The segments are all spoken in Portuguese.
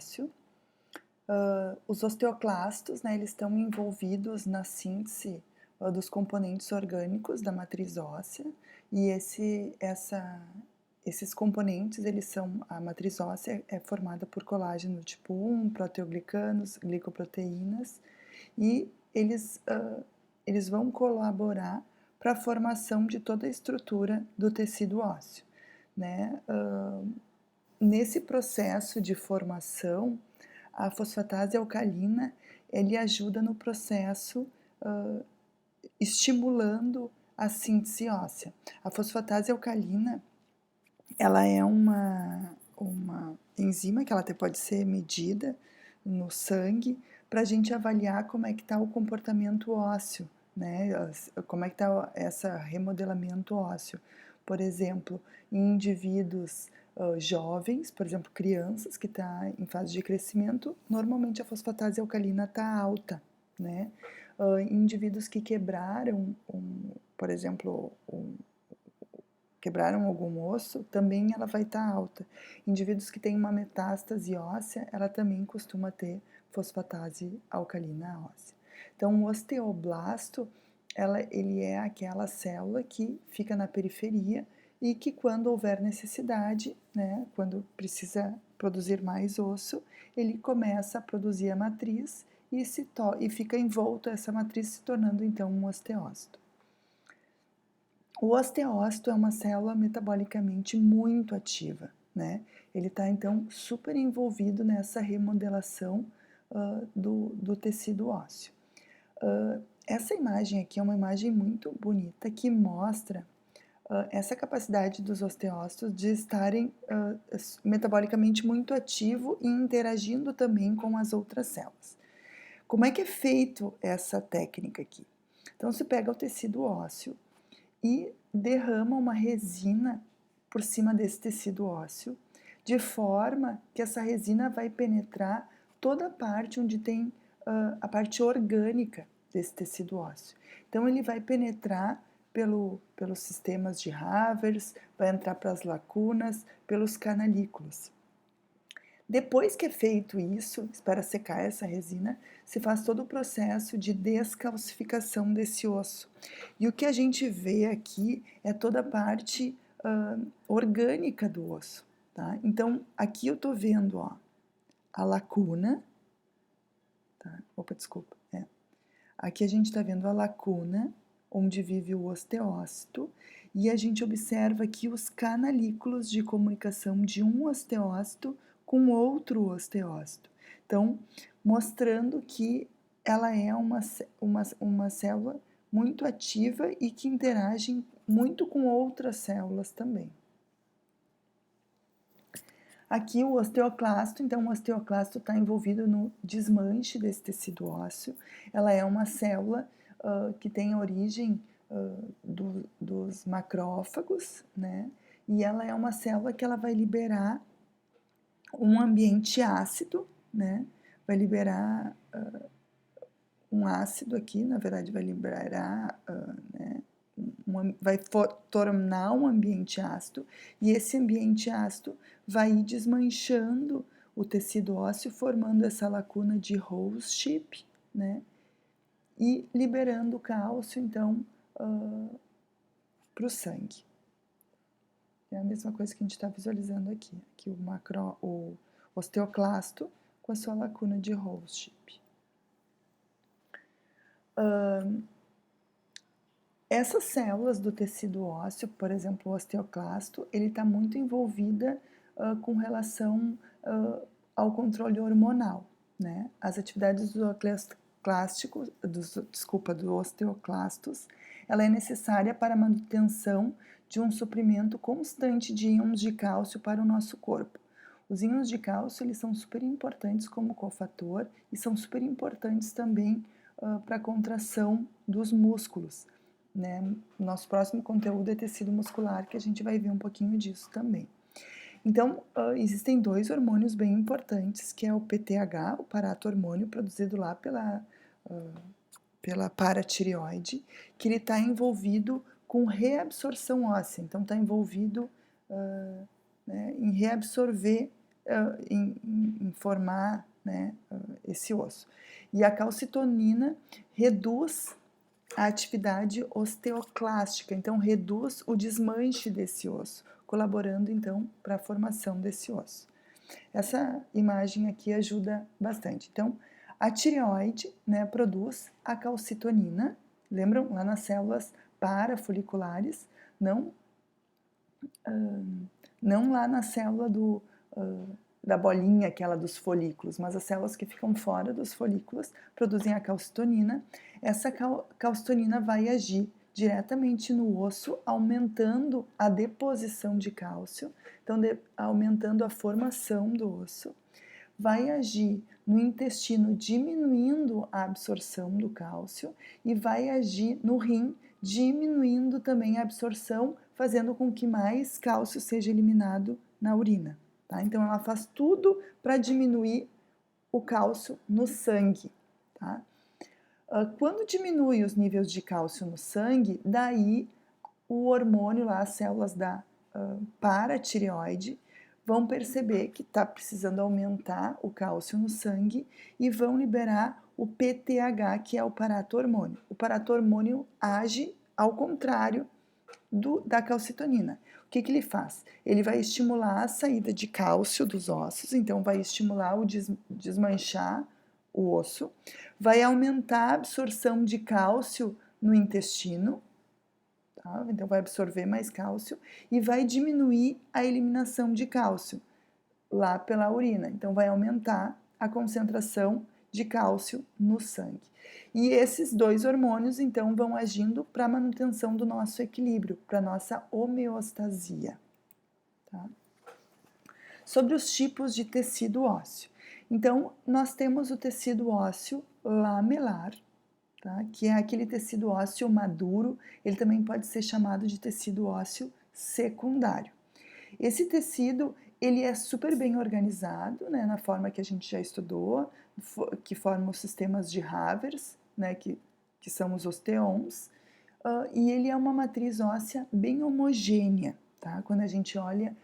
ósseo. Os osteoclastos, né, eles estão envolvidos na síntese dos componentes orgânicos da matriz óssea, e esses componentes, a matriz óssea é formada por colágeno tipo 1, proteoglicanos, glicoproteínas, e eles vão colaborar para a formação de toda a estrutura do tecido ósseo, né? Nesse processo de formação, a fosfatase alcalina, ele ajuda no processo, estimulando a síntese óssea. A fosfatase alcalina, ela é uma enzima que ela até pode ser medida no sangue para a gente avaliar como é que está o comportamento ósseo, né? Como é que está esse remodelamento ósseo. Por exemplo, em indivíduos jovens, por exemplo, crianças que estão em fase de crescimento, normalmente a fosfatase alcalina está alta, né? Indivíduos que quebraram, por exemplo, quebraram algum osso, também ela vai estar alta. Indivíduos que têm uma metástase óssea, ela também costuma ter fosfatase alcalina óssea. Então, o osteoblasto, ele é aquela célula que fica na periferia e que, quando houver necessidade, né, quando precisa produzir mais osso, ele começa a produzir a matriz e fica envolto essa matriz, se tornando então um osteócito. O osteócito é uma célula metabolicamente muito ativa, né? Ele está, então, super envolvido nessa remodelação do tecido ósseo. Essa imagem aqui é uma imagem muito bonita que mostra essa capacidade dos osteócitos de estarem metabolicamente muito ativo e interagindo também com as outras células. Como é que é feito essa técnica aqui? Então, se pega o tecido ósseo e derrama uma resina por cima desse tecido ósseo, de forma que essa resina vai penetrar toda a parte onde tem a parte orgânica desse tecido ósseo. Então, ele vai penetrar pelos sistemas de Havers, vai entrar para as lacunas, pelos canalículos. Depois que é feito isso, espera secar essa resina, se faz todo o processo de descalcificação desse osso. E o que a gente vê aqui é toda a parte orgânica do osso, tá? Então, aqui eu tô vendo, ó, a lacuna, tá? Opa, desculpa, Aqui a gente está vendo a lacuna, onde vive o osteócito, e a gente observa aqui os canalículos de comunicação de um osteócito com outro osteócito. Então, mostrando que ela é uma célula muito ativa e que interage muito com outras células também. Aqui o osteoclasto, então o osteoclasto está envolvido no desmanche desse tecido ósseo. Ela é uma célula que tem origem dos macrófagos, né? E ela é uma célula que ela vai liberar um ambiente ácido, né? Vai liberar um ácido aqui, na verdade vai liberar, né? Vai tornar um ambiente ácido, e esse ambiente ácido vai ir desmanchando o tecido ósseo, formando essa lacuna de Hole-Ship, né? E liberando o cálcio, então, para o sangue. É a mesma coisa que a gente está visualizando aqui. Aqui o osteoclasto com a sua lacuna de Hole-Ship. Essas células do tecido ósseo, por exemplo, o osteoclasto, ele está muito envolvida com relação ao controle hormonal, né? As atividades do osteoclastos, ela é necessária para a manutenção de um suprimento constante de íons de cálcio para o nosso corpo. Os íons de cálcio, eles são super importantes como cofator e são super importantes também para a contração dos músculos, né? Nosso próximo conteúdo é tecido muscular, que a gente vai ver um pouquinho disso também. Então, existem dois hormônios bem importantes, que é o PTH, o parato-hormônio, produzido lá pela paratireoide, que ele está envolvido com reabsorção óssea, então está envolvido né, em reabsorver em formar, né, esse osso. E a calcitonina reduz a atividade osteoclástica, então reduz o desmanche desse osso, colaborando então para a formação desse osso. Essa imagem aqui ajuda bastante. Então, a tireoide, né, produz a calcitonina, lembram? Lá nas células parafoliculares, não, não lá na célula da bolinha, aquela dos folículos, mas as células que ficam fora dos folículos produzem a calcitonina. Essa calcitonina vai agir diretamente no osso, aumentando a deposição de cálcio, então aumentando a formação do osso. Vai agir no intestino, diminuindo a absorção do cálcio, e vai agir no rim, diminuindo também a absorção, fazendo com que mais cálcio seja eliminado na urina. Tá? Então, ela faz tudo para diminuir o cálcio no sangue. Tá? Quando diminui os níveis de cálcio no sangue, daí o hormônio lá, as células da paratireoide, vão perceber que está precisando aumentar o cálcio no sangue e vão liberar o PTH, que é o paratormônio. O paratormônio age ao contrário da calcitonina. O que ele faz? Ele vai estimular a saída de cálcio dos ossos, então vai estimular o desmanchar o osso, vai aumentar a absorção de cálcio no intestino, tá? Então vai absorver mais cálcio e vai diminuir a eliminação de cálcio lá pela urina, então vai aumentar a concentração de cálcio no sangue. E esses dois hormônios, então, vão agindo para a manutenção do nosso equilíbrio, para a nossa homeostasia. Tá? Sobre os tipos de tecido ósseo. Então, nós temos o tecido ósseo lamelar, tá? Que é aquele tecido ósseo maduro, ele também pode ser chamado de tecido ósseo secundário. Esse tecido, ele é super bem organizado, né, na forma que a gente já estudou, que forma os sistemas de Havers, né, que são os osteons, e ele é uma matriz óssea bem homogênea, tá? Quando a gente olha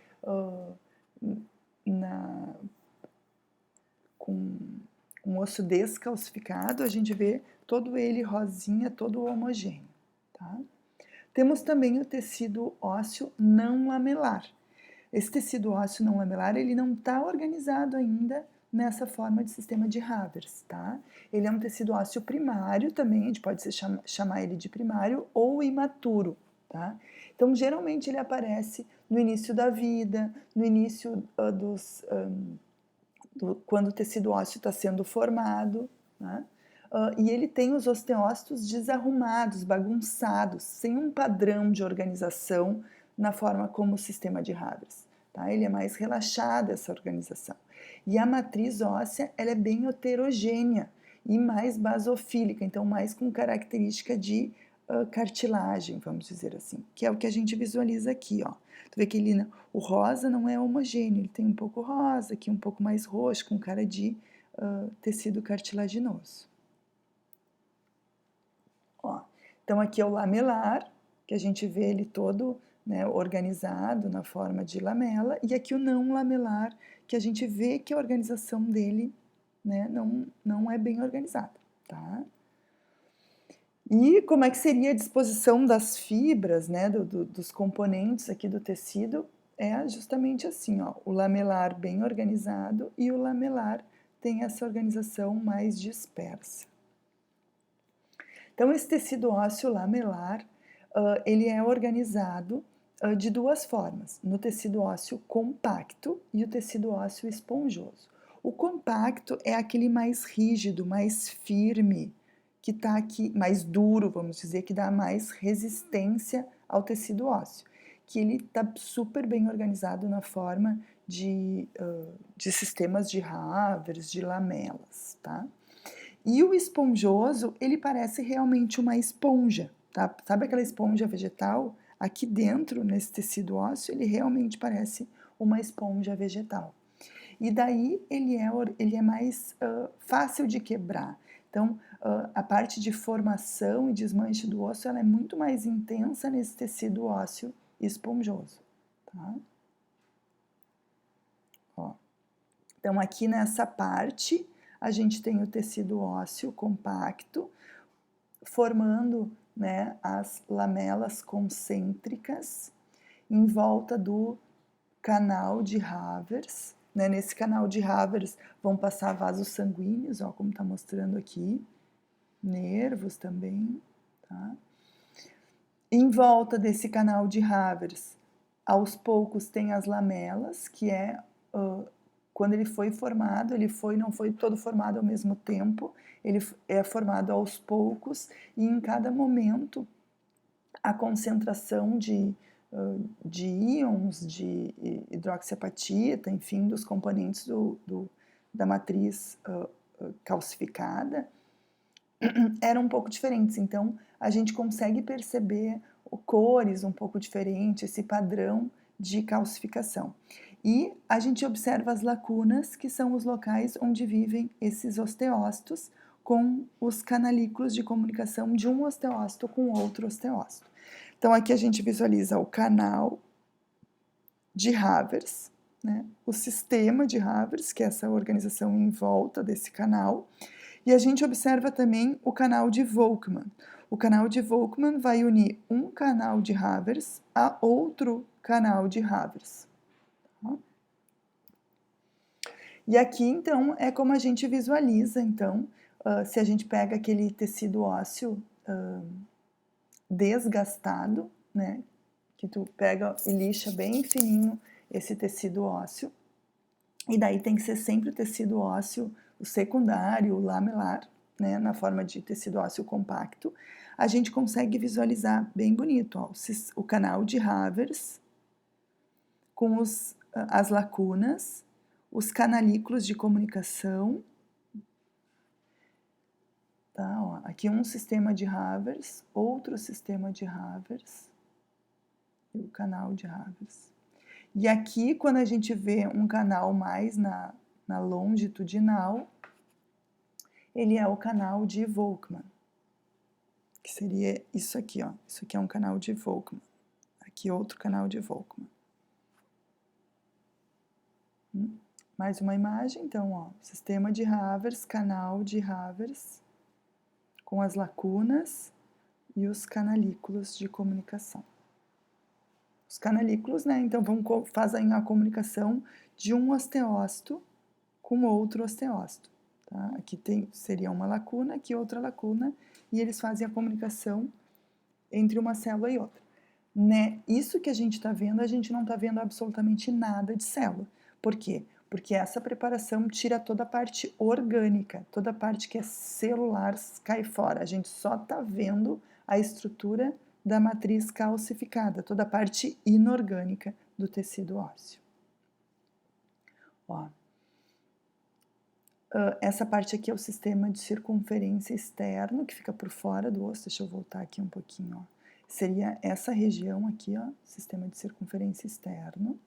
com um osso descalcificado, a gente vê todo ele rosinha, todo homogêneo, tá? Temos também o tecido ósseo não lamelar. Esse tecido ósseo não lamelar, ele não está organizado ainda nessa forma de sistema de Havers, tá? Ele é um tecido ósseo primário também, a gente pode chamar ele de primário ou imaturo, tá? Então, geralmente ele aparece no início da vida, no início quando o tecido ósseo está sendo formado, né? E ele tem os osteócitos desarrumados, bagunçados, sem um padrão de organização na forma como o sistema de Havers. Tá? Ele é mais relaxado, essa organização. E a matriz óssea, ela é bem heterogênea e mais basofílica, então mais com característica de cartilagem, vamos dizer assim, que é o que a gente visualiza aqui, ó. Tu vê que ele, o rosa não é homogêneo, ele tem um pouco rosa, aqui um pouco mais roxo, com cara de tecido cartilaginoso. Ó, então aqui é o lamelar, que a gente vê ele todo, né, organizado na forma de lamela, e aqui o não lamelar, que a gente vê que a organização dele, né, não é bem organizada, tá? E como é que seria a disposição das fibras, né, dos componentes aqui do tecido? É justamente assim, ó, o lamelar bem organizado e o lamelar tem essa organização mais dispersa. Então, esse tecido ósseo lamelar, ele é organizado de duas formas, no tecido ósseo compacto e o tecido ósseo esponjoso. O compacto é aquele mais rígido, mais firme, que está aqui, mais duro, vamos dizer, que dá mais resistência ao tecido ósseo, que ele está super bem organizado na forma de sistemas de Havers, de lamelas, tá? E o esponjoso, ele parece realmente uma esponja, tá? Sabe aquela esponja vegetal? Aqui dentro, nesse tecido ósseo, ele realmente parece uma esponja vegetal. E daí ele é mais fácil de quebrar. Então, a parte de formação e desmanche do osso, ela é muito mais intensa nesse tecido ósseo esponjoso, tá? Ó. Então, aqui nessa parte, a gente tem o tecido ósseo compacto, formando, né, as lamelas concêntricas em volta do canal de Havers, né? Nesse canal de Havers vão passar vasos sanguíneos, ó, como está mostrando aqui, nervos também, tá? Em volta desse canal de Havers, aos poucos tem as lamelas, que é quando ele foi formado, não foi todo formado ao mesmo tempo, ele é formado aos poucos e em cada momento a concentração de íons de hidroxiapatita, enfim, dos componentes da matriz calcificada, eram um pouco diferentes. Então, a gente consegue perceber cores um pouco diferentes, esse padrão de calcificação. E a gente observa as lacunas, que são os locais onde vivem esses osteócitos, com os canalículos de comunicação de um osteócito com outro osteócito. Então, aqui a gente visualiza o canal de Havers, né? O sistema de Havers, que é essa organização em volta desse canal, e a gente observa também o canal de Volkmann. O canal de Volkmann vai unir um canal de Havers a outro canal de Havers. E aqui, então, é como a gente visualiza, então, se a gente pega aquele tecido ósseo desgastado, né, que tu pega e lixa bem fininho esse tecido ósseo, e daí tem que ser sempre o tecido ósseo, o secundário, o lamelar, né, na forma de tecido ósseo compacto, a gente consegue visualizar bem bonito, ó, o canal de Havers com as lacunas, os canalículos de comunicação, tá, ó, aqui um sistema de Havers, outro sistema de Havers, e o canal de Havers. E aqui, quando a gente vê um canal mais na longitudinal, ele é o canal de Volkmann, que seria isso aqui, ó. Isso aqui é um canal de Volkmann. Aqui outro canal de Volkmann. Mais uma imagem, então, ó, sistema de Havers, canal de Havers, com as lacunas e os canalículos de comunicação. Os canalículos, né, então fazem a comunicação de um osteócito com outro osteócito. Tá? Aqui seria uma lacuna, aqui outra lacuna, e eles fazem a comunicação entre uma célula e outra. Né? Isso que a gente está vendo, a gente não está vendo absolutamente nada de célula. Por quê? Porque essa preparação tira toda a parte orgânica, toda a parte que é celular cai fora. A gente só está vendo a estrutura da matriz calcificada, toda a parte inorgânica do tecido ósseo. Ó. Essa parte aqui é o sistema de circunferência externo, que fica por fora do osso. Deixa eu voltar aqui um pouquinho, ó. Seria essa região aqui, ó, sistema de circunferência externo.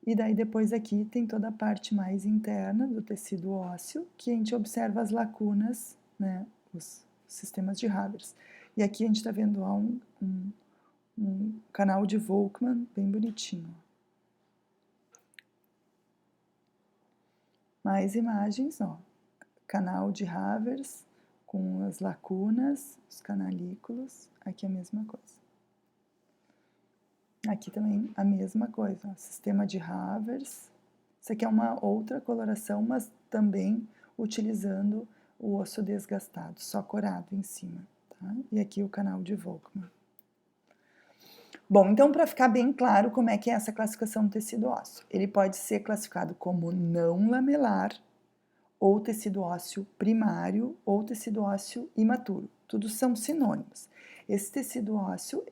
E daí depois aqui tem toda a parte mais interna do tecido ósseo, que a gente observa as lacunas, né, os sistemas de Havers. E aqui a gente está vendo ó, um canal de Volkmann bem bonitinho. Mais imagens, ó. Canal de Havers com as lacunas, os canalículos, aqui a mesma coisa. Aqui também a mesma coisa, ó. Sistema de Havers. Isso aqui é uma outra coloração, mas também utilizando o osso desgastado, só corado em cima. Tá? E aqui o canal de Volkmann. Bom, então para ficar bem claro como é que é essa classificação do tecido ósseo, ele pode ser classificado como não lamelar, ou tecido ósseo primário, ou tecido ósseo imaturo. Tudo são sinônimos. Esse tecido ósseo,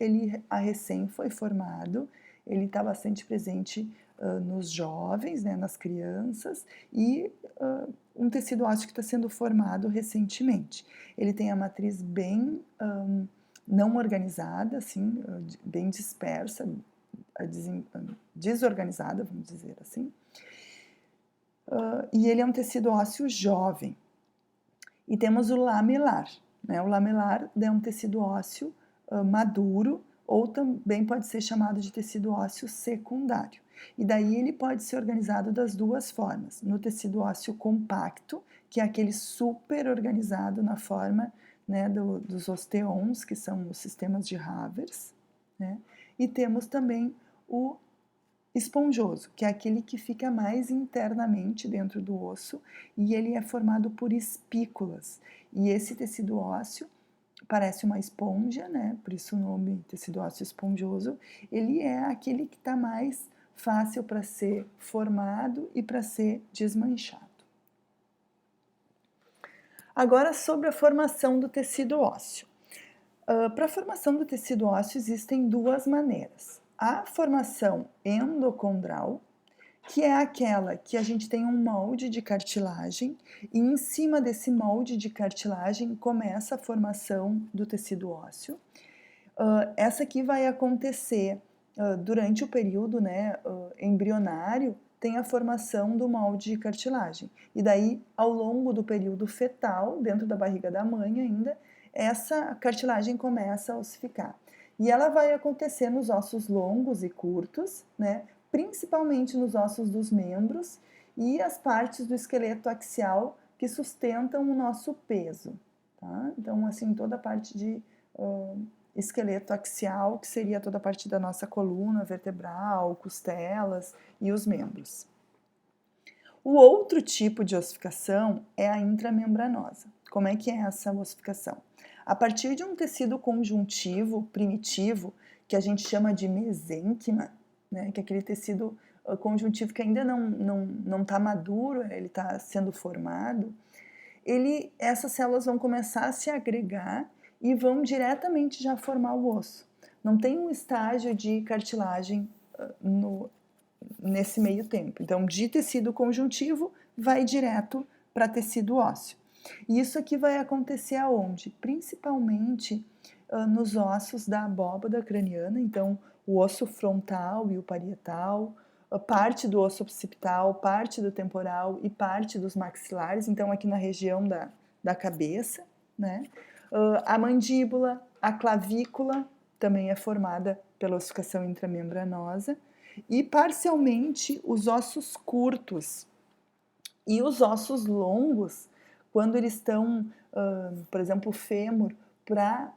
a recém foi formado, ele está bastante presente nos jovens, né, nas crianças, e um tecido ósseo que está sendo formado recentemente. Ele tem a matriz bem não organizada, assim, bem dispersa, desorganizada, vamos dizer assim. E ele é um tecido ósseo jovem. E temos o lamelar. Né? O lamelar é um tecido ósseo maduro, ou também pode ser chamado de tecido ósseo secundário. E daí ele pode ser organizado das duas formas, no tecido ósseo compacto, que é aquele super organizado na forma, né, dos osteons, que são os sistemas de Havers, né? E temos também o esponjoso, que é aquele que fica mais internamente dentro do osso e ele é formado por espículas. E esse tecido ósseo parece uma esponja, né? Por isso o nome tecido ósseo esponjoso. Ele é aquele que está mais fácil para ser formado e para ser desmanchado. Agora sobre a formação do tecido ósseo. Para a formação do tecido ósseo existem duas maneiras. A formação endocondral, que é aquela que a gente tem um molde de cartilagem e em cima desse molde de cartilagem começa a formação do tecido ósseo. Essa aqui vai acontecer durante o período, né, embrionário, tem a formação do molde de cartilagem. E daí, ao longo do período fetal, dentro da barriga da mãe ainda, essa cartilagem começa a ossificar. E ela vai acontecer nos ossos longos e curtos, né, principalmente nos ossos dos membros e as partes do esqueleto axial que sustentam o nosso peso. Tá? Então, assim, toda a parte de esqueleto axial, que seria toda a parte da nossa coluna vertebral, costelas e os membros. O outro tipo de ossificação é a intramembranosa. Como é que é essa ossificação? A partir de um tecido conjuntivo primitivo, que a gente chama de mesênquima, né, que é aquele tecido conjuntivo que ainda não está maduro, ele está sendo formado, essas células vão começar a se agregar e vão diretamente já formar o osso. Não tem um estágio de cartilagem nesse meio tempo. Então, de tecido conjuntivo, vai direto para tecido ósseo. E isso aqui vai acontecer aonde? Principalmente nos ossos da abóbada craniana, então o osso frontal e o parietal, parte do osso occipital, parte do temporal e parte dos maxilares, então aqui na região da cabeça, né? A mandíbula, a clavícula também é formada pela ossificação intramembranosa e parcialmente os ossos curtos e os ossos longos, quando eles estão, por exemplo, o fêmur, para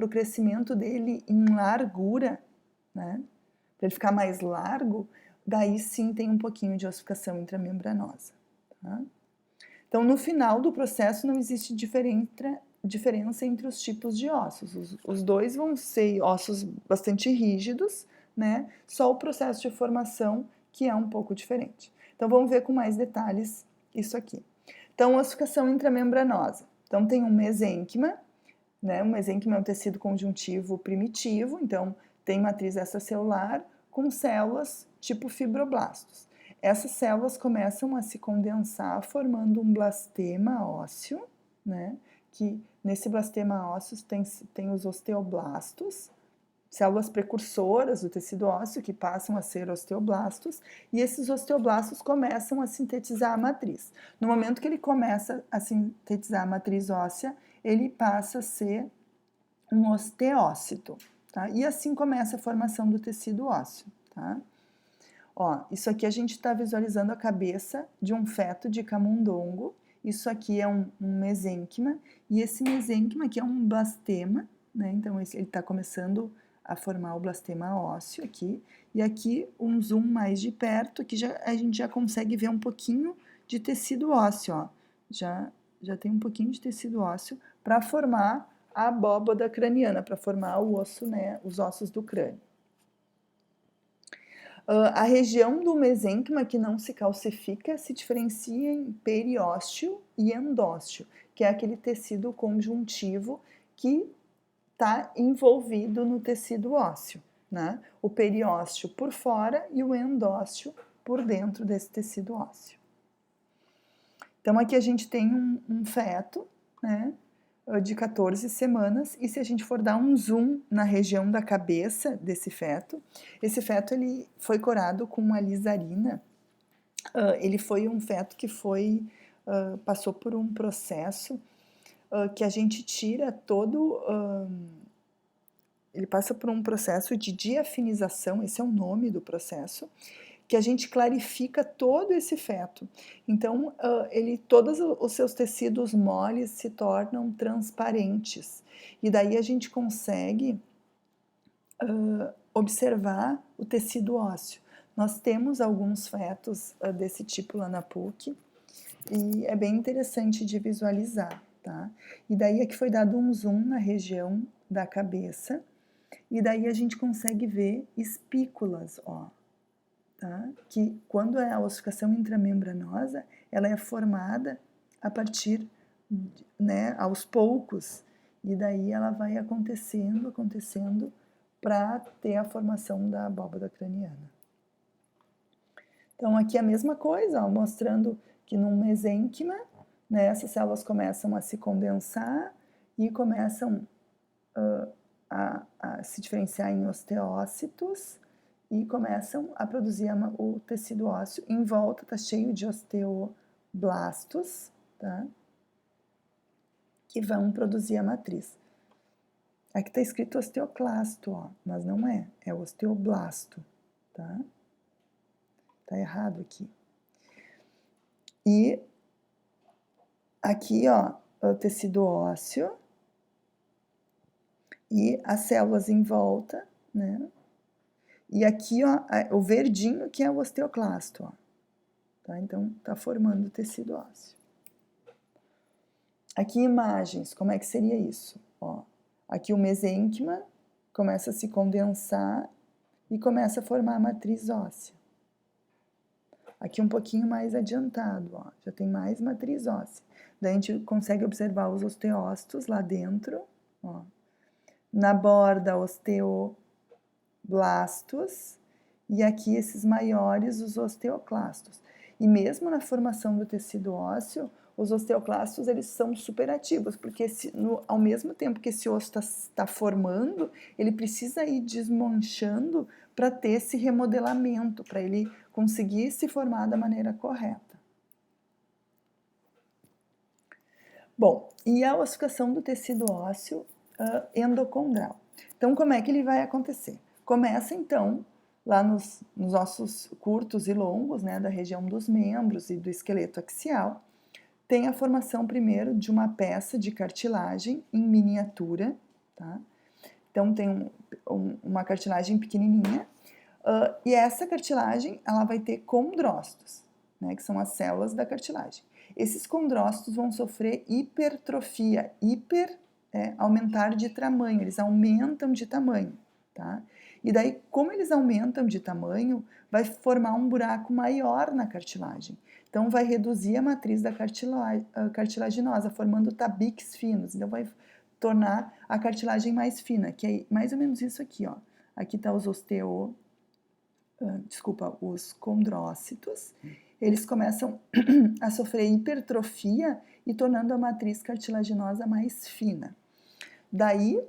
o crescimento dele em largura, né? Para ele ficar mais largo, daí sim tem um pouquinho de ossificação intramembranosa. Tá? Então, no final do processo, não existe diferença entre os tipos de ossos. Os dois vão ser ossos bastante rígidos, né? Só o processo de formação que é um pouco diferente. Então, vamos ver com mais detalhes isso aqui. Então, ossificação intramembranosa. Então, tem um mesênquima, né? O mesênquima é um tecido conjuntivo primitivo, então tem matriz extracelular com células tipo fibroblastos. Essas células começam a se condensar formando um blastema ósseo, né? Que nesse blastema ósseo tem os osteoblastos, células precursoras do tecido ósseo que passam a ser osteoblastos, e esses osteoblastos começam a sintetizar a matriz. No momento que ele começa a sintetizar a matriz óssea, ele passa a ser um osteócito, tá? E assim começa a formação do tecido ósseo, tá? Ó, isso aqui a gente está visualizando a cabeça de um feto de camundongo. Isso aqui é um mesênquima, e esse mesênquima aqui é um blastema, né? Então ele está começando a formar o blastema ósseo aqui, e aqui um zoom mais de perto, que a gente já consegue ver um pouquinho de tecido ósseo, ó. Já tem um pouquinho de tecido ósseo para formar a abóbada craniana, para formar o osso, né, os ossos do crânio. A região do mesênquima que não se calcifica se diferencia em periósteo e endósteo, que é aquele tecido conjuntivo que está envolvido no tecido ósseo, né? O periósteo por fora e o endósteo por dentro desse tecido ósseo. Então, aqui a gente tem um feto, né, de 14 semanas, e se a gente for dar um zoom na região da cabeça desse feto, esse feto ele foi corado com uma lisarina. Ele foi um feto que passou por um processo que a gente tira todo ele passa por um processo de diafinização, esse é o nome do processo, que a gente clarifica todo esse feto. Então, todos os seus tecidos moles se tornam transparentes. E daí a gente consegue observar o tecido ósseo. Nós temos alguns fetos desse tipo lá na PUC, e é bem interessante de visualizar, tá? E daí aqui foi dado um zoom na região da cabeça, e daí a gente consegue ver espículas, ó, tá? Que quando é a ossificação intramembranosa, ela é formada a partir, né, aos poucos, e daí ela vai acontecendo para ter a formação da abóbada craniana. Então aqui a mesma coisa, ó, mostrando que no mesênquima, né, essas células começam a se condensar e começam a se diferenciar em osteócitos e começam a produzir o tecido ósseo. Em volta está cheio de osteoblastos, tá? Que vão produzir a matriz. Aqui está escrito osteoclasto, ó, mas não é, é osteoblasto, tá? Tá errado aqui. E aqui, ó, o tecido ósseo e as células em volta, né? E aqui, ó, o verdinho que é o osteoclasto, ó. Tá? Então, tá formando o tecido ósseo. Aqui imagens, como é que seria isso? Ó, aqui o mesênquima começa a se condensar e começa a formar a matriz óssea. Aqui um pouquinho mais adiantado, ó, já tem mais matriz óssea. Daí a gente consegue observar os osteócitos lá dentro, ó. Na borda, osteoblastos, e aqui esses maiores, os osteoclastos. E mesmo na formação do tecido ósseo, os osteoclastos, eles são superativos, porque ao mesmo tempo que esse osso está formando, ele precisa ir desmanchando para ter esse remodelamento, para ele conseguir se formar da maneira correta. Bom, e a ossificação do tecido ósseo endocondral. Então, como é que ele vai acontecer? Começa, então, lá nos ossos curtos e longos, né, da região dos membros e do esqueleto axial, tem a formação primeiro de uma peça de cartilagem em miniatura, tá? Então, tem uma cartilagem pequenininha, e essa cartilagem, ela vai ter condrócitos, né, que são as células da cartilagem. Esses condrócitos vão sofrer hipertrofia, aumentar de tamanho, eles aumentam de tamanho, tá? E daí, como eles aumentam de tamanho, vai formar um buraco maior na cartilagem. Então, vai reduzir a matriz da cartilaginosa, formando tabiques finos. Então, vai tornar a cartilagem mais fina, que é mais ou menos isso aqui, ó. Aqui tá os os condrócitos. Eles começam a sofrer hipertrofia e tornando a matriz cartilaginosa mais fina. Daí,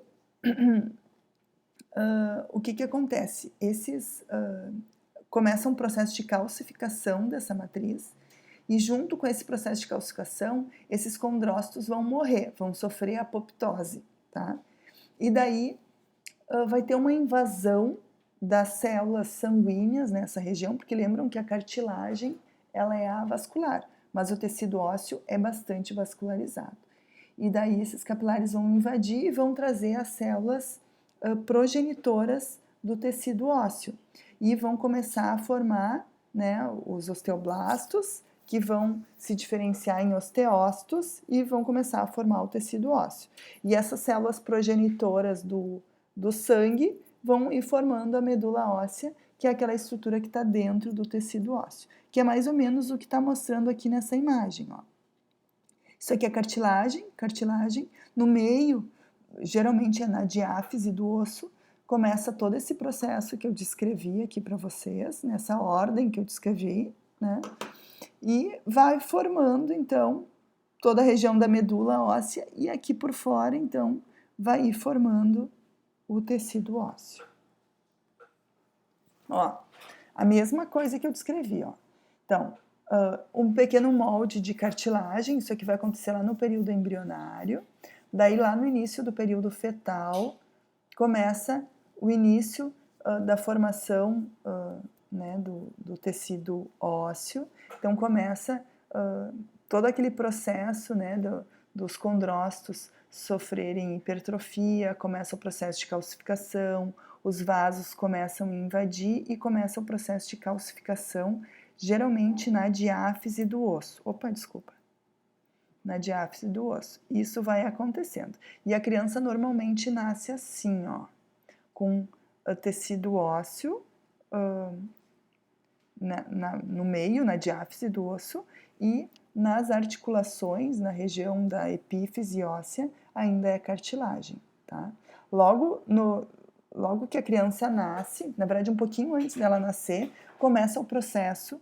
o que acontece? Começa um processo de calcificação dessa matriz, e junto com esse processo de calcificação, esses condrócitos vão morrer, vão sofrer apoptose, tá? E daí vai ter uma invasão das células sanguíneas nessa região, porque lembram que a cartilagem ela é avascular, mas o tecido ósseo é bastante vascularizado. E daí esses capilares vão invadir e vão trazer as células progenitoras do tecido ósseo e vão começar a formar, né, os osteoblastos, que vão se diferenciar em osteócitos e vão começar a formar o tecido ósseo. E essas células progenitoras do sangue vão ir formando a medula óssea, que é aquela estrutura que está dentro do tecido ósseo, que é mais ou menos o que está mostrando aqui nessa imagem, ó. Isso aqui é cartilagem, no meio, geralmente é na diáfise do osso, começa todo esse processo que eu descrevi aqui para vocês, nessa ordem que eu descrevi, né? E vai formando, então, toda a região da medula óssea e aqui por fora, então, vai ir formando o tecido ósseo. Ó, a mesma coisa que eu descrevi, ó. Então, um pequeno molde de cartilagem, isso aqui vai acontecer lá no período embrionário, daí lá no início do período fetal, começa o início da formação né, do tecido ósseo. Então começa todo aquele processo, né, dos condrócitos sofrerem hipertrofia, começa o processo de calcificação, os vasos começam a invadir e começa o processo de calcificação, geralmente na diáfise do osso. Opa, desculpa. Na diáfise do osso. Isso vai acontecendo. E a criança normalmente nasce assim, ó, com tecido ósseo no meio, na diáfise do osso, e nas articulações, na região da epífise óssea, ainda é cartilagem, tá? Logo que a criança nasce, na verdade um pouquinho antes dela nascer, começa o processo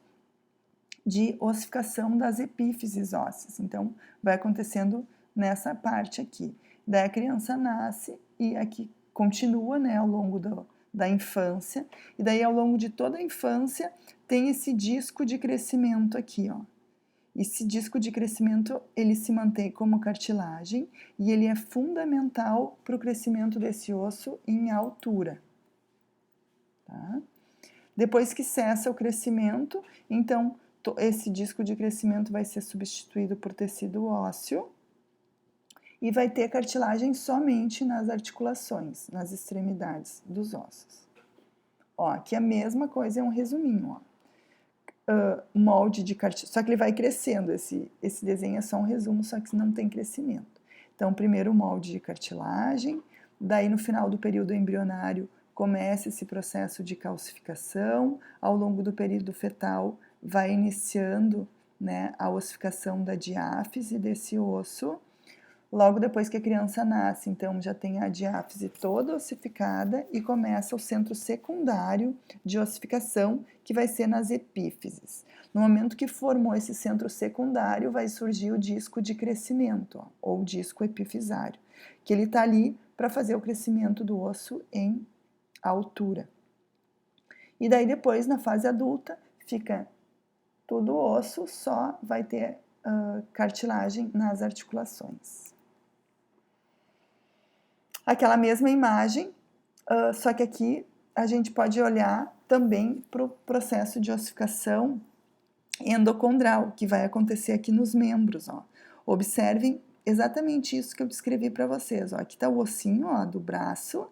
de ossificação das epífises ósseas. Então, vai acontecendo nessa parte aqui. Daí a criança nasce e aqui continua, né, ao longo da infância, e daí ao longo de toda a infância tem esse disco de crescimento aqui, ó. Esse disco de crescimento, ele se mantém como cartilagem e ele é fundamental para o crescimento desse osso em altura, tá? Depois que cessa o crescimento, então esse disco de crescimento vai ser substituído por tecido ósseo e vai ter cartilagem somente nas articulações, nas extremidades dos ossos. Ó, aqui a mesma coisa, é um resuminho, ó. Molde de cartilagem, só que ele vai crescendo, esse desenho é só um resumo, só que não tem crescimento. Então, primeiro o molde de cartilagem, daí no final do período embrionário começa esse processo de calcificação, ao longo do período fetal vai iniciando, né, a ossificação da diáfise desse osso. Logo depois que a criança nasce, então já tem a diáfise toda ossificada e começa o centro secundário de ossificação, que vai ser nas epífises. No momento que formou esse centro secundário, vai surgir o disco de crescimento, ó, ou disco epifisário, que ele está ali para fazer o crescimento do osso em altura. E daí depois, na fase adulta, fica tudo osso, só vai ter cartilagem nas articulações. Aquela mesma imagem, só que aqui a gente pode olhar também para o processo de ossificação endocondral, que vai acontecer aqui nos membros, ó. Observem exatamente isso que eu descrevi para vocês, ó. Aqui está o ossinho, ó, do braço,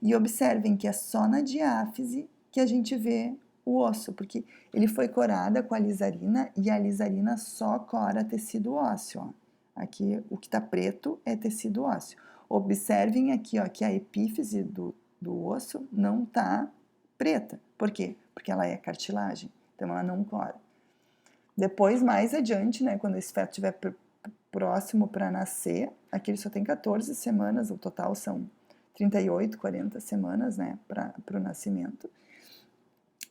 e observem que é só na diáfise que a gente vê o osso, porque ele foi corado com a lisarina e a lisarina só cora tecido ósseo, ó. Aqui o que está preto é tecido ósseo. Observem aqui, ó, que a epífise do osso não está preta. Por quê? Porque ela é cartilagem, então ela não cora. Depois, mais adiante, né, quando esse feto estiver próximo para nascer, aqui ele só tem 14 semanas, o total são 38, 40 semanas, né, para o nascimento.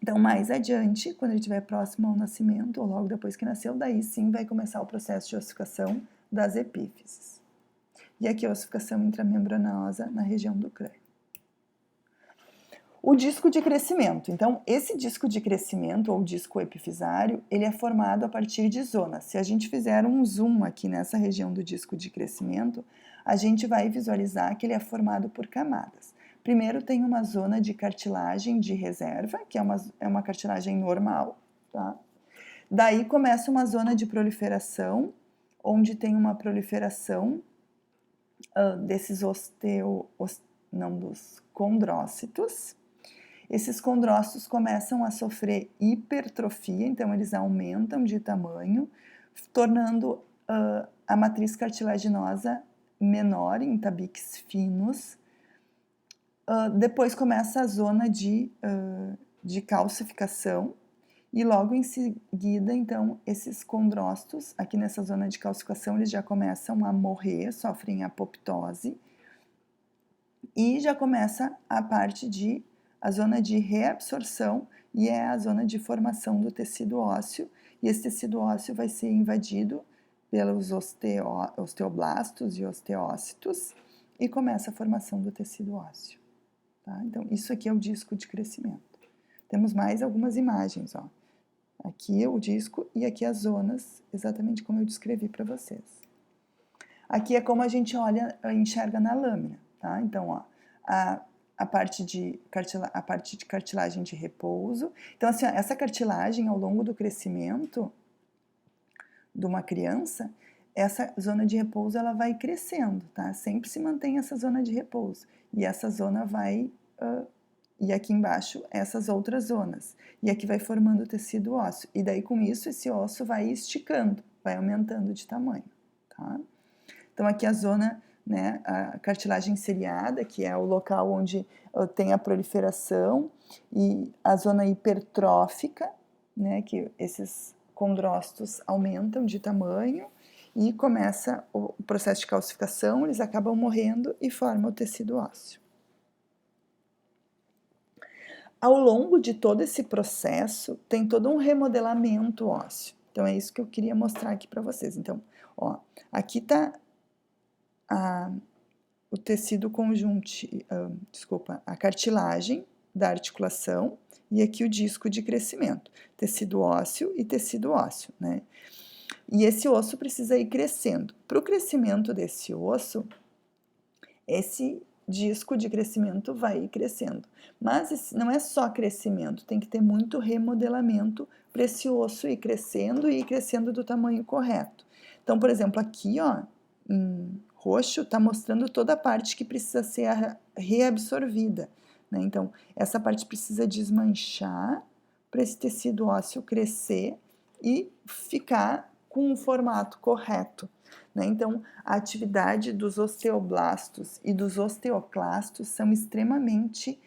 Então, mais adiante, quando ele estiver próximo ao nascimento, ou logo depois que nasceu, daí sim vai começar o processo de ossificação das epífises. E aqui a ossificação intramembranosa na região do crânio. O disco de crescimento. Então, esse disco de crescimento, ou disco epifisário, ele é formado a partir de zonas. Se a gente fizer um zoom aqui nessa região do disco de crescimento, a gente vai visualizar que ele é formado por camadas. Primeiro tem uma zona de cartilagem de reserva, que é uma cartilagem normal, tá? Daí começa uma zona de proliferação, onde tem uma proliferação desses dos condrócitos. Esses condrócitos começam a sofrer hipertrofia, então eles aumentam de tamanho, tornando a matriz cartilaginosa menor em tabiques finos. Depois começa a zona de calcificação e logo em seguida, então, esses condrócitos, aqui nessa zona de calcificação, eles já começam a morrer, sofrem apoptose e já começa a zona de reabsorção e é a zona de formação do tecido ósseo, e esse tecido ósseo vai ser invadido pelos osteoblastos e osteócitos e começa a formação do tecido ósseo. Tá? Então, isso aqui é o disco de crescimento. Temos mais algumas imagens, ó. Aqui o disco e aqui as zonas, exatamente como eu descrevi para vocês. Aqui é como a gente enxerga na lâmina, tá? Então, ó, a parte de cartilagem de repouso. Então, assim, ó, essa cartilagem, ao longo do crescimento de uma criança, essa zona de repouso ela vai crescendo, tá? Sempre se mantém essa zona de repouso. E essa zona vai... e aqui embaixo, essas outras zonas. E aqui vai formando o tecido ósseo. E daí, com isso, esse osso vai esticando, vai aumentando de tamanho, tá? Então, aqui a zona, né, a cartilagem ciliada, que é o local onde tem a proliferação, e a zona hipertrófica, né, que esses condrócitos aumentam de tamanho, e começa o processo de calcificação, eles acabam morrendo e formam o tecido ósseo. Ao longo de todo esse processo, tem todo um remodelamento ósseo. Então, é isso que eu queria mostrar aqui para vocês. Então, ó, aqui está o tecido a cartilagem da articulação e aqui o disco de crescimento, tecido ósseo e tecido ósseo, né? E esse osso precisa ir crescendo. Para o crescimento desse osso, esse disco de crescimento vai ir crescendo. Mas não é só crescimento, tem que ter muito remodelamento para esse osso ir crescendo e ir crescendo do tamanho correto. Então, por exemplo, aqui, ó, em roxo, está mostrando toda a parte que precisa ser reabsorvida, né? Então, essa parte precisa desmanchar para esse tecido ósseo crescer e ficar com o formato correto, né? Então, a atividade dos osteoblastos e dos osteoclastos são extremamente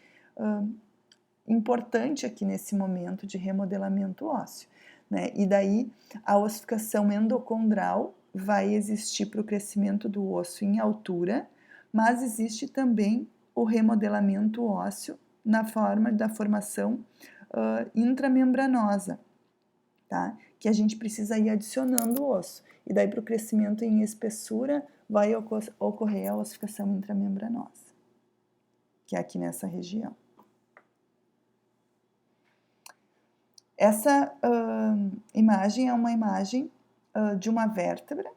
importante aqui nesse momento de remodelamento ósseo, né? E daí a ossificação endocondral vai existir para o crescimento do osso em altura, mas existe também o remodelamento ósseo na forma da formação intramembranosa, tá? Que a gente precisa ir adicionando o osso. E daí para o crescimento em espessura vai ocorrer a ossificação intramembranosa, que é aqui nessa região. Essa imagem é uma imagem de uma vértebra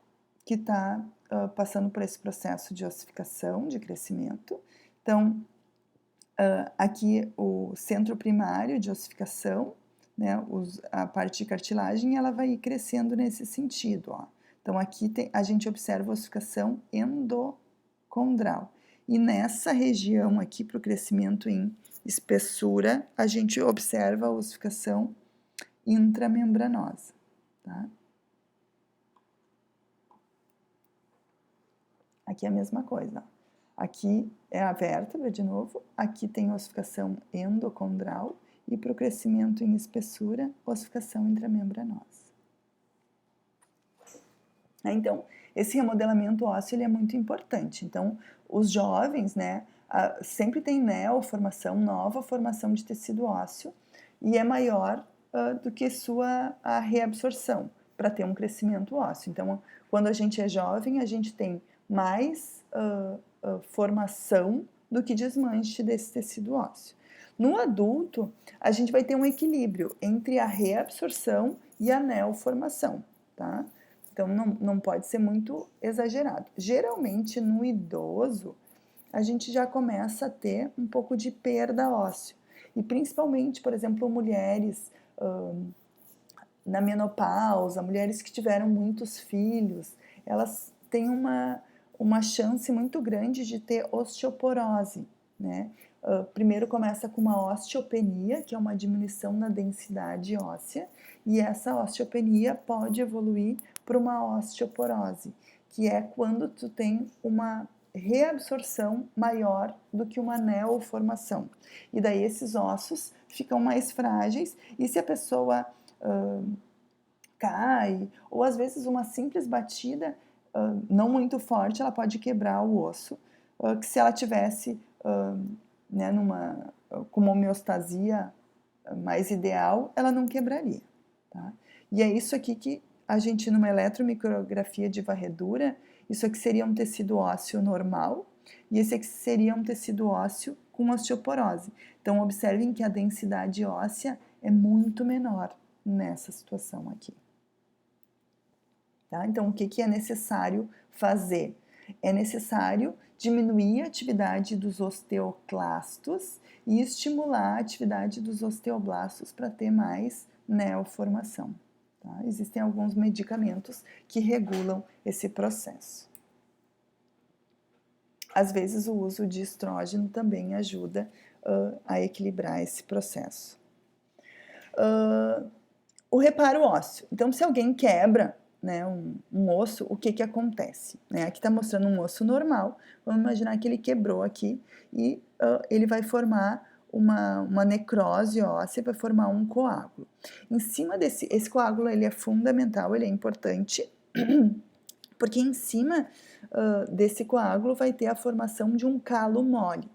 que está passando por esse processo de ossificação, de crescimento. Então, aqui o centro primário de ossificação, né, a parte de cartilagem, ela vai ir crescendo nesse sentido, ó. Então, aqui a gente observa a ossificação endocondral. E nessa região aqui, para o crescimento em espessura, a gente observa a ossificação intramembranosa, tá? Aqui é a mesma coisa, ó. Aqui é a vértebra, de novo, aqui tem ossificação endocondral e para o crescimento em espessura, ossificação intramembranosa. Então, esse remodelamento ósseo ele é muito importante. Então, os jovens, né, sempre tem neoformação, nova formação de tecido ósseo e é maior do que a reabsorção para ter um crescimento ósseo. Então, quando a gente é jovem, a gente tem mais formação do que desmanche desse tecido ósseo. No adulto, a gente vai ter um equilíbrio entre a reabsorção e a neoformação, tá? Então, não pode ser muito exagerado. Geralmente, no idoso, a gente já começa a ter um pouco de perda óssea. E principalmente, por exemplo, mulheres na menopausa, mulheres que tiveram muitos filhos, elas têm uma chance muito grande de ter osteoporose, né? Primeiro começa com uma osteopenia, que é uma diminuição na densidade óssea, e essa osteopenia pode evoluir para uma osteoporose, que é quando tu tem uma reabsorção maior do que uma neoformação. E daí esses ossos ficam mais frágeis, e se a pessoa cai, ou às vezes uma simples batida não muito forte, ela pode quebrar o osso, que se ela tivesse né, com uma homeostasia mais ideal, ela não quebraria, tá? E é isso aqui que a gente, numa eletromicrografia de varredura, isso aqui seria um tecido ósseo normal, e esse aqui seria um tecido ósseo com osteoporose. Então, observem que a densidade óssea é muito menor nessa situação aqui. Tá? Então, o que é necessário fazer? é necessário diminuir a atividade dos osteoclastos e estimular a atividade dos osteoblastos para ter mais neoformação. Tá? Existem alguns medicamentos que regulam esse processo. Às vezes o uso de estrógeno também ajuda a equilibrar esse processo. O reparo ósseo. Então, se alguém quebra, né, um osso, o que acontece? Né? Aqui está mostrando um osso normal. Vamos imaginar que ele quebrou aqui e ele vai formar uma necrose óssea, vai formar um coágulo. Em cima esse coágulo, ele é fundamental, ele é importante, porque em cima desse coágulo vai ter a formação de um calo mole.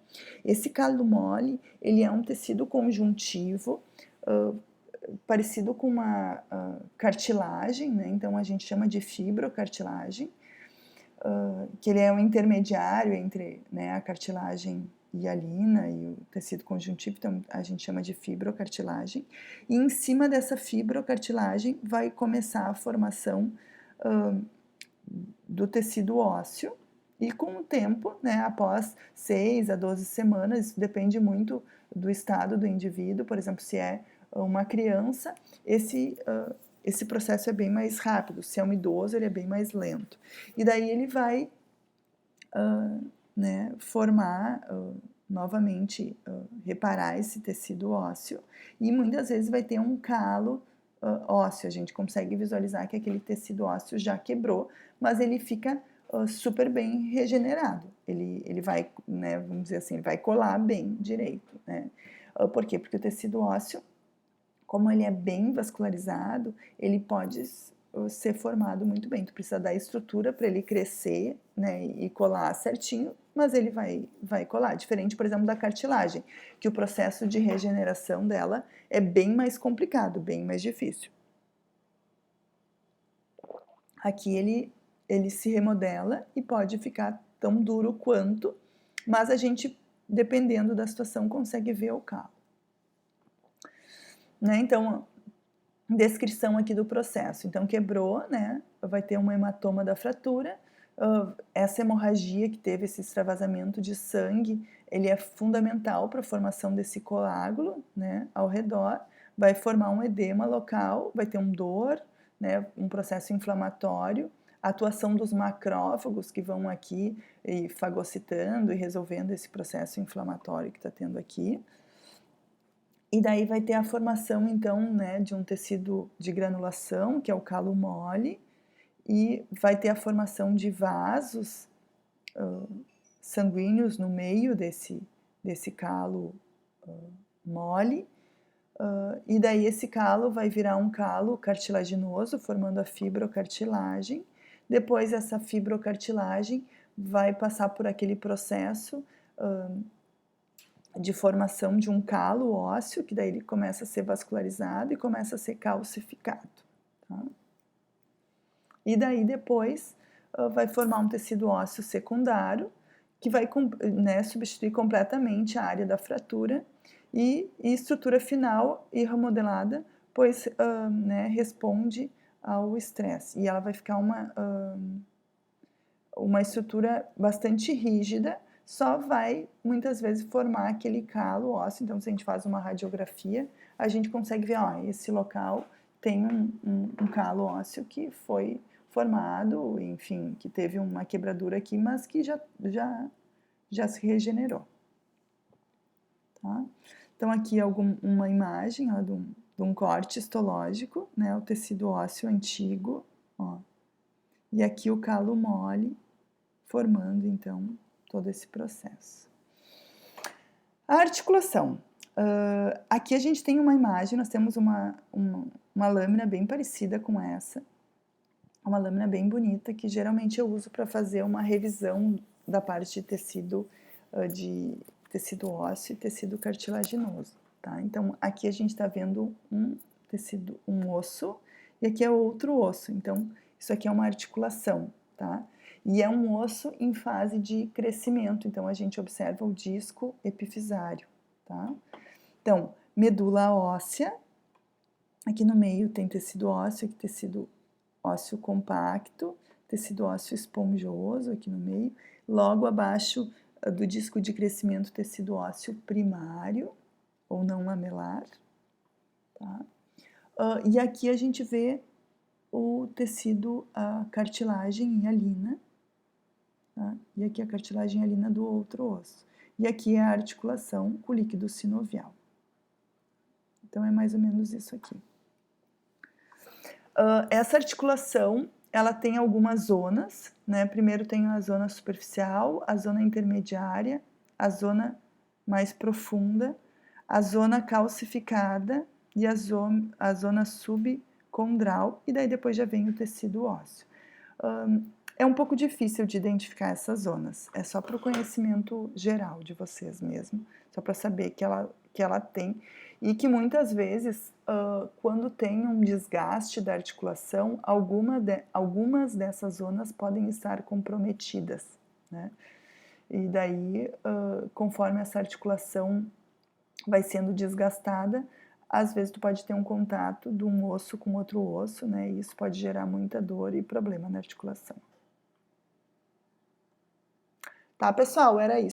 Esse calo mole, ele é um tecido conjuntivo, parecido com uma cartilagem, né? Então a gente chama de fibrocartilagem, que ele é um intermediário entre, né, a cartilagem hialina e o tecido conjuntivo, então a gente chama de fibrocartilagem, e em cima dessa fibrocartilagem vai começar a formação do tecido ósseo, e com o tempo, né, após 6 a 12 semanas, isso depende muito do estado do indivíduo, por exemplo, se é uma criança, esse processo é bem mais rápido, se é um idoso, ele é bem mais lento. E daí ele vai né, formar novamente, reparar esse tecido ósseo, e muitas vezes vai ter um calo ósseo, a gente consegue visualizar que aquele tecido ósseo já quebrou, mas ele fica super bem regenerado, ele vai, né, vamos dizer assim, ele vai colar bem direito, né? Por quê? Porque o tecido ósseo, como ele é bem vascularizado, ele pode ser formado muito bem. Tu precisa dar estrutura para ele crescer, né, e colar certinho, mas ele vai colar. Diferente, por exemplo, da cartilagem, que o processo de regeneração dela é bem mais complicado, bem mais difícil. Aqui ele se remodela e pode ficar tão duro quanto, mas a gente, dependendo da situação, consegue ver o calo. Né? Então, descrição aqui do processo. Então, quebrou, né? Vai ter um hematoma da fratura. Essa hemorragia que teve esse extravasamento de sangue, ele é fundamental para a formação desse coágulo, né? Ao redor. Vai formar um edema local, vai ter um dor, né? Um processo inflamatório. A atuação dos macrófagos que vão aqui e fagocitando e resolvendo esse processo inflamatório que está tendo aqui. E daí vai ter a formação, então, né, de um tecido de granulação, que é o calo mole, e vai ter a formação de vasos sanguíneos no meio desse calo mole, e daí esse calo vai virar um calo cartilaginoso, formando a fibrocartilagem. Depois essa fibrocartilagem vai passar por aquele processo de formação de um calo ósseo, que daí ele começa a ser vascularizado e começa a ser calcificado. Tá? E daí depois vai formar um tecido ósseo secundário, que vai, né, substituir completamente a área da fratura, e estrutura final e remodelada, pois né, responde ao estresse. E ela vai ficar uma estrutura bastante rígida, só vai muitas vezes formar aquele calo ósseo. Então, se a gente faz uma radiografia, a gente consegue ver, ó, esse local tem um calo ósseo que foi formado, enfim, que teve uma quebradura aqui, mas que já se regenerou. Tá? Então, aqui uma imagem ó, de um corte histológico, né, o tecido ósseo antigo, ó, e aqui o calo mole, formando, então, todo esse processo. A articulação. Aqui a gente tem uma imagem, nós temos uma lâmina bem parecida com essa, uma lâmina bem bonita, que geralmente eu uso para fazer uma revisão da parte de tecido ósseo e tecido cartilaginoso. Tá? Então, aqui a gente está vendo um osso, e aqui é outro osso. Então, isso aqui é uma articulação, tá? E é um osso em fase de crescimento, então a gente observa o disco epifisário, tá? Então, medula óssea, aqui no meio tem tecido ósseo, aqui tecido ósseo compacto, tecido ósseo esponjoso aqui no meio, logo abaixo do disco de crescimento, tecido ósseo primário, ou não lamelar, tá? E aqui a gente vê o tecido, a cartilagem hialina, tá? E aqui a cartilagem hialina do outro osso. E aqui é a articulação com o líquido sinovial. Então, é mais ou menos isso aqui. Essa articulação, ela tem algumas zonas, né? Primeiro tem a zona superficial, a zona intermediária, a zona mais profunda, a zona calcificada e a zona subcondral, e daí depois já vem o tecido ósseo. É um pouco difícil de identificar essas zonas, é só para o conhecimento geral de vocês mesmo, só para saber que ela tem, e que muitas vezes, quando tem um desgaste da articulação, algumas dessas zonas podem estar comprometidas, né? E daí, conforme essa articulação vai sendo desgastada, às vezes tu pode ter um contato de um osso com outro osso, né? E isso pode gerar muita dor e problema na articulação. Tá, pessoal? Era isso.